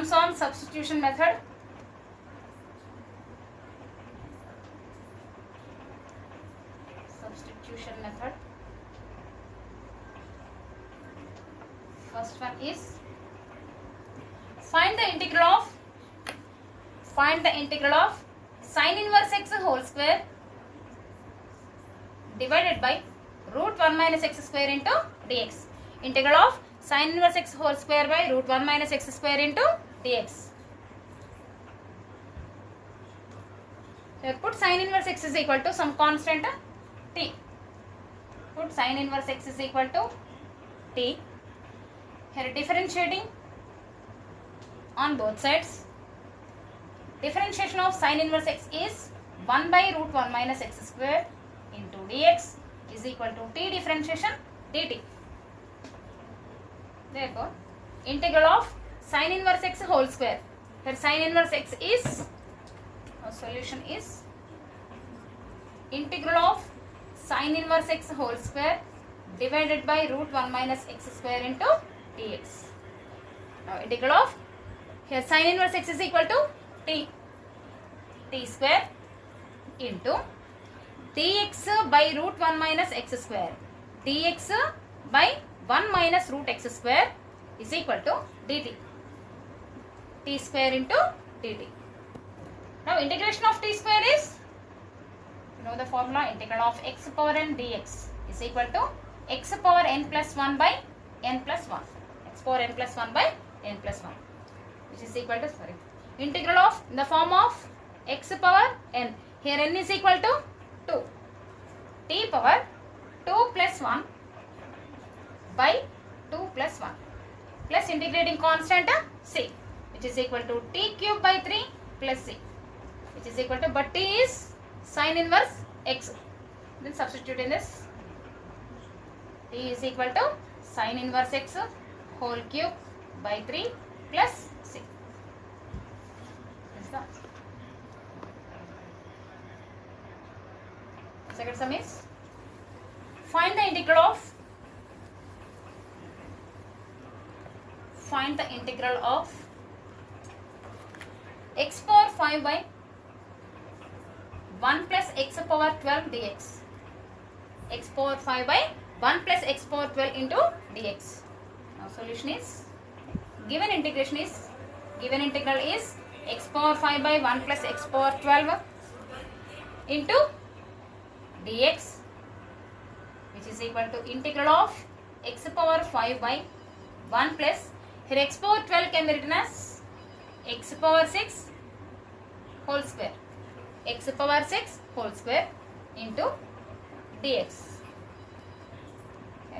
comes on substitution method. Substitution method. First one is find the integral of sin inverse x whole square divided by root 1 minus x square into dx. Integral of sin inverse x whole square by root 1 minus x square into dx. Here put sin inverse x is equal to some constant t. Put sin inverse x is equal to t. Here differentiating on both sides. Differentiation of sin inverse x is 1 by root 1 minus x square into dx is equal to t differentiation dt. Therefore, integral of sin inverse x whole square. Here sin inverse x is, our solution is integral of sin inverse x whole square divided by root 1 minus x square into dx. Now integral of, here sin inverse x is equal to t square into dx by root 1 minus x square. Dx by 1 minus root x square is equal to dt. T square into dt. Now integration of t square is, you know the formula, integral of x power n dx is equal to x power n plus 1 by n plus 1. X power n plus 1 by n plus 1, which is equal to, integral of in the form of x power n. Here n is equal to 2. T power 2 plus 1 by 2 plus 1 plus integrating constant c, which is equal to t cube by 3 plus c, which is equal to, but t is sin inverse x. Then substitute in this. T is equal to sin inverse x whole cube by 3 plus c. This is the answer. Second sum is find the integral of x power 5 by 1 plus x power 12 dx. X power 5 by 1 plus x power 12 into dx. Now solution is, given integral is x power 5 by 1 plus x power 12 into dx, which is equal to integral of x power 5 by 1 plus, here x power 12 can be written as x power 6 whole square. X power 6 whole square into dx.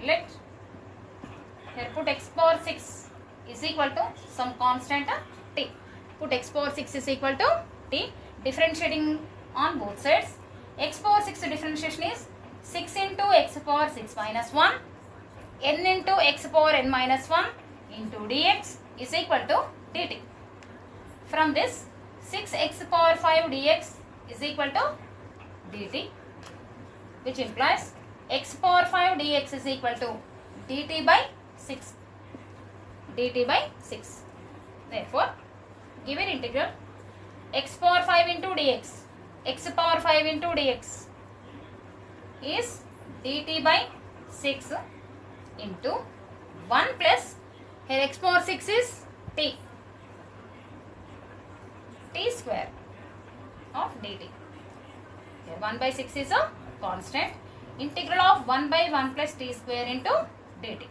Here put x power 6 is equal to some constant t. Put x power 6 is equal to t. Differentiating on both sides. X power 6 differentiation is 6 into x power 6 minus 1 n into x power n minus 1 into dx is equal to dt. From this, 6x power 5 dx is equal to dt, which implies x power 5 dx is equal to dt by 6. dt by 6. Therefore, given integral x power 5 into dx, x power 5 into dx is dt by 6 into 1 plus, here x power 6 is t square of dt. Here 1 by 6 is a constant. Integral of 1 by 1 plus t square into dt.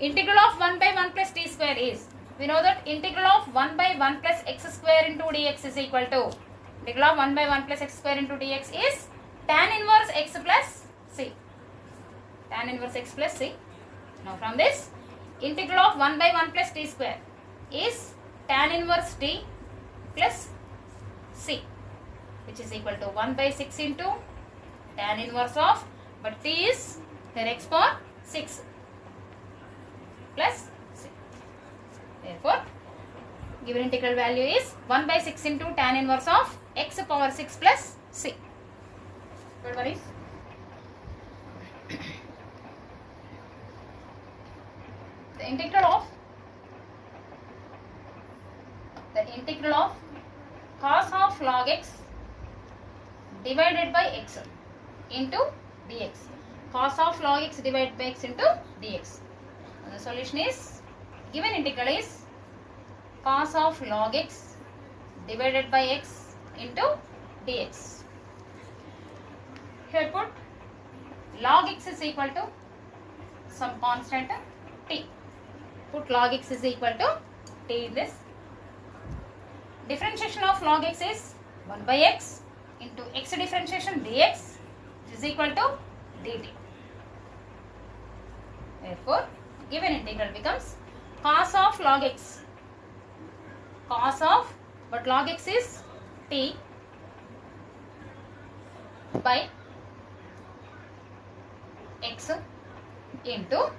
Integral of 1 by 1 plus t square is, we know that integral of 1 by 1 plus x square into dx is equal to, integral of 1 by 1 plus x square into dx is tan inverse x plus c. Tan inverse x plus c. Now from this, integral of 1 by 1 plus t square is tan inverse t plus c, which is equal to 1 by 6 into tan inverse of, but t is here x power 6 plus c. Therefore, given integral value is 1 by 6 into tan inverse of x power 6 plus c. Third one is the integral of the integral of cos of log x divided by x into dx. Cos of log x divided by x into dx. And the solution is, given integral is cos of log x divided by x into dx. Here put log x is equal to some constant t. Put log x is equal to t in this. Differentiation of log x is 1 by x into x differentiation dx is equal to dt. Therefore, given integral becomes cos of log x. Cos of, but log x is t by x into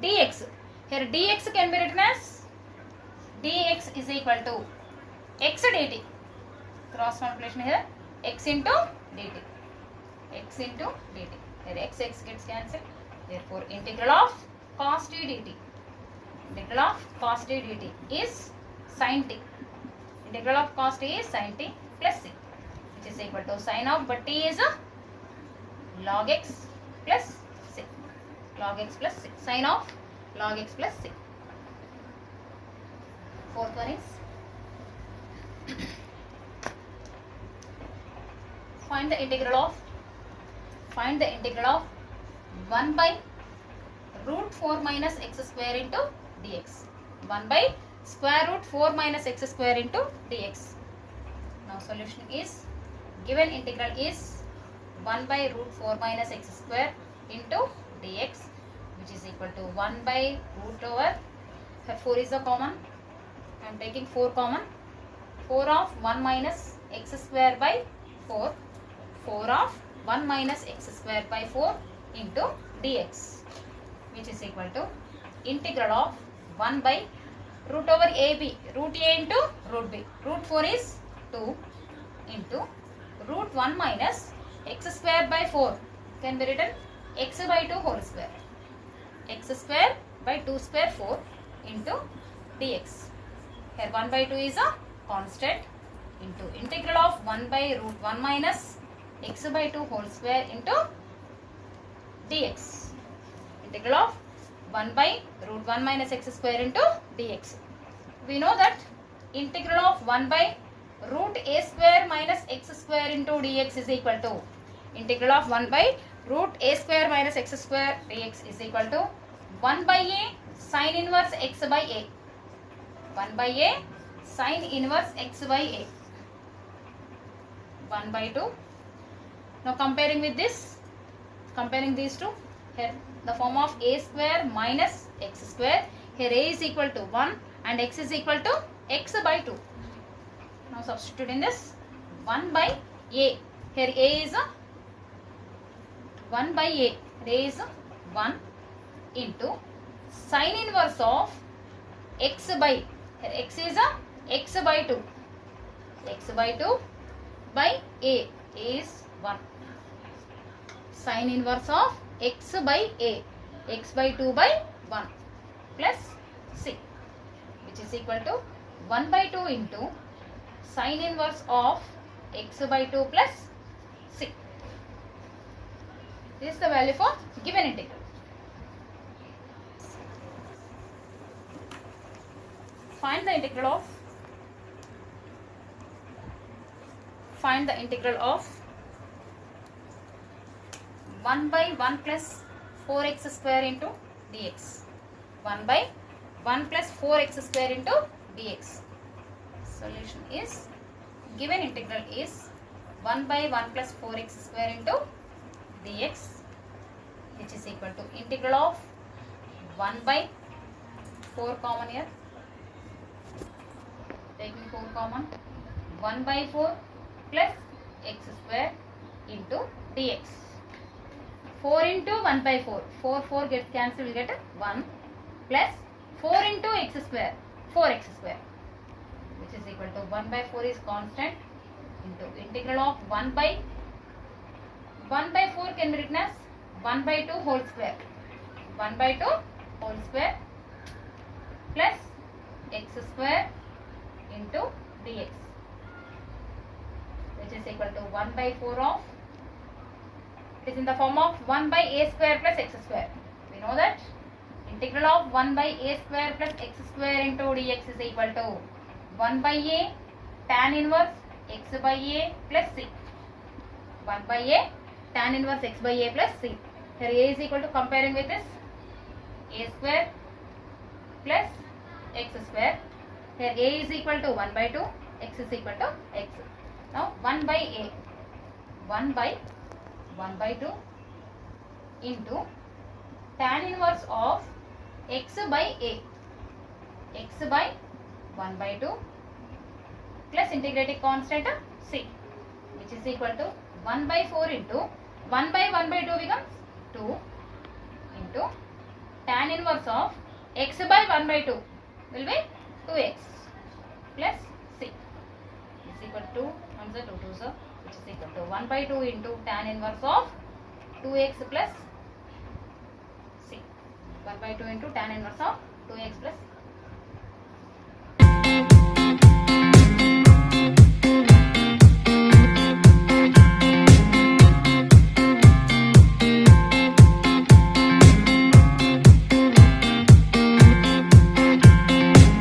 dx. Here dx can be written as dx is equal to x dt. Cross multiplication here, x into dt. X into dt. Here x gets cancelled. Therefore, integral of cos t dt. Integral of cos t dt is sin t. Integral of cos t is sin t plus c, which is equal to sin of, but t is log x plus c. Log x plus c. Sin of log x plus c. Fourth one is find the integral of 1 by root 4 minus x square into dx. 1 by square root 4 minus x square into dx. Now solution is, given integral is 1 by root 4 minus x square into dx, which is equal to 1 by root over, 4 is the common, I am taking 4 common, 4 of 1 minus x square by 4, 4 of 1 minus x square by 4 into dx, which is equal to integral of 1 by root over ab, root a into root b, root 4 is 2 into root 1 minus x square by 4 can be written x by 2 whole square, x square by 2 square 4 into dx. Here 1 by 2 is a constant into integral of 1 by root 1 minus x by 2 whole square into dx. Integral of 1 by root 1 minus x square into dx. We know that integral of 1 by root a square minus x square into dx is equal to integral of 1 by root a square minus x square dx is equal to 1 by a sin inverse x by a. 1 by a sin inverse x by a. 1 by 2. Now comparing with this, comparing these two, here the form of a square minus x square, here a is equal to 1 and x is equal to x by 2. Now substitute in this 1 by a, here a is 1 by a, a is 1 into sin inverse of x by, here x is x by 2, x by 2 by a is 1, sin inverse of x by a, x by 2 by 1 plus c, which is equal to 1 by 2 into sin inverse of x by 2 plus c. This is the value for given integral. Find the integral of 1 by 1 plus 4x square into dx. 1 by 1 plus 4x square into dx. Solution is, given integral is 1 by 1 plus 4x square into dx, which is equal to integral of 1 by 4 common here, taking 4 common, 1 by 4 plus x square into dx. 4 into 1 by 4, 4 gets cancelled, we get 1 plus 4 into x square, 4x square, which is equal to 1 by 4 is constant into integral of 1 by 4 can be written as 1 by 2 whole square, 1 by 2 whole square plus x square into dx, which is equal to 1 by 4 of, it is in the form of 1 by a square plus x square. We know that integral of 1 by a square plus x square into dx is equal to 1 by a tan inverse x by a plus c. 1 by a tan inverse x by a plus c. Here a is equal to, comparing with this, a square plus x square. Here a is equal to 1 by 2, x is equal to x. Now 1 by a, 1 by 2 into tan inverse of x by a, x by 1 by 2 plus integrating constant c, which is equal to 1 by 4 into 1 by 2 becomes 2 into tan inverse of x by 1 by 2 will be 2x plus c is equal to 1 2 2 so, which is equal to 1 by 2 into tan inverse of 2x plus c. 1 by 2 into tan inverse of 2x plus c.